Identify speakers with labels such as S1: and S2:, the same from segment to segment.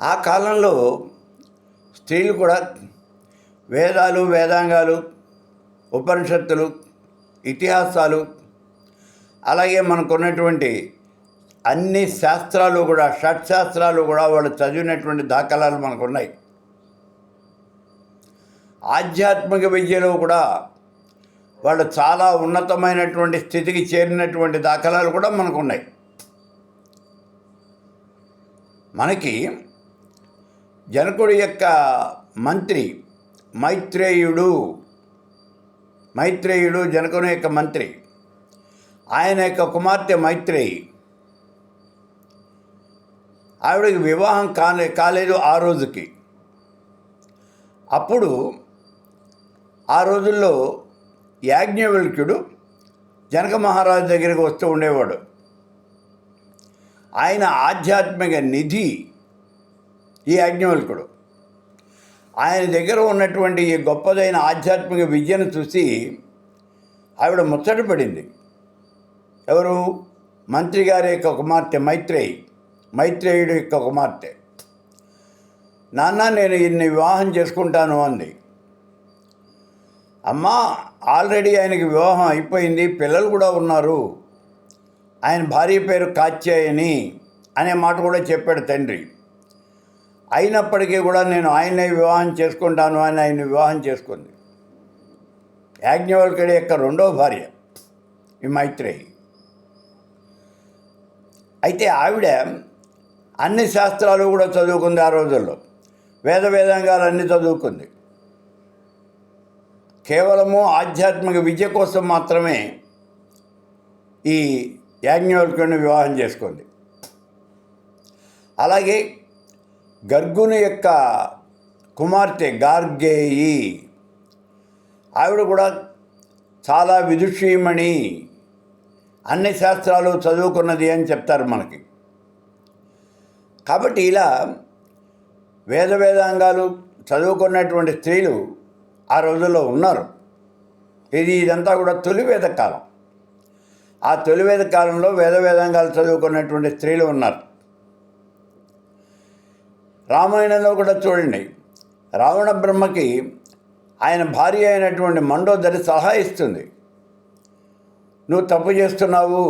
S1: ఆ కాలంలో స్త్రీలు కూడా వేదాలు, వేదాంగాలు, ఉపనిషత్తులు, ఇతిహాసాలు, అలాగే మనకున్నటువంటి అన్ని శాస్త్రాలు కూడా, షట్శాస్త్రాలు కూడా వాళ్ళు చదివినటువంటి దాఖలాలు మనకున్నాయి. ఆధ్యాత్మిక విద్యలో కూడా వాళ్ళు చాలా ఉన్నతమైనటువంటి స్థితికి చేరినటువంటి దాఖలాలు కూడా మనకున్నాయి. మనకి జనకుడి యొక్క మంత్రి మైత్రేయుడు జనకుని యొక్క మంత్రి. ఆయన యొక్క కుమార్తె మైత్రేయి. ఆవిడకి వివాహం కాలేదు ఆ రోజుకి. అప్పుడు ఆ రోజుల్లో యాజ్ఞవల్క్యుడు జనక మహారాజు దగ్గరికి వస్తూ ఉండేవాడు. ఆయన ఆధ్యాత్మిక నిధి ఈ యాజ్ఞవల్క్యుడు. ఆయన దగ్గర ఉన్నటువంటి ఈ గొప్పదైన ఆధ్యాత్మిక విద్యను చూసి ఆవిడ ముచ్చటపడింది. ఎవరు? మంత్రి గారి యొక్క కుమార్తె మైత్రేయుడు యొక్క కుమార్తె. నాన్న, నేను ఈయన్ని వివాహం చేసుకుంటాను అంది. అమ్మా, ఆల్రెడీ ఆయనకి వివాహం అయిపోయింది, పిల్లలు కూడా ఉన్నారు. ఆయన భార్య పేరు కాత్యాయని అనే మాట కూడా చెప్పాడు తండ్రి. అయినప్పటికీ కూడా నేను ఆయన్నే వివాహం చేసుకుంటాను అని ఆయన వివాహం చేసుకుంది. యాజ్ఞవల్క్యుడి యొక్క రెండో భార్య ఈ మైత్రేయి. అయితే ఆవిడ అన్ని శాస్త్రాలు కూడా చదువుకుంది. ఆ రోజుల్లో వేదాంగాలు అన్నీ చదువుకుంది. కేవలము ఆధ్యాత్మిక విద్య కోసం మాత్రమే ఈ యాజ్ఞవల్క్యుడిని వివాహం చేసుకుంది. అలాగే గర్గుని యొక్క కుమార్తె గార్గేయి, ఆవిడ కూడా చాలా విదుషీమణి, అన్ని శాస్త్రాలు చదువుకున్నది అని చెప్తారు మనకి. కాబట్టి ఇలా వేదాంగాలు చదువుకున్నటువంటి స్త్రీలు ఆ రోజుల్లో ఉన్నారు. ఇదంతా కూడా తొలి వేద కాలం. ఆ తొలి వేద కాలంలో వేదాంగాలు చదువుకున్నటువంటి స్త్రీలు ఉన్నారు. రామాయణంలో కూడా చూడండి, రావణ బ్రహ్మకి ఆయన భార్య అయినటువంటి మండోదరి సలహా ఇస్తుంది. నువ్వు తప్పు చేస్తున్నావు,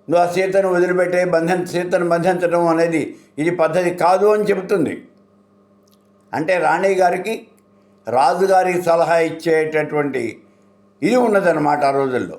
S1: నువ్వు ఆ సీతను వదిలిపెట్టే సీతను బంధించడం అనేది ఇది పద్ధతి కాదు అని చెబుతుంది. అంటే రాణి గారికి రాజుగారికి సలహా ఇచ్చేటటువంటి ఇది ఉన్నదన్నమాట ఆ రోజుల్లో.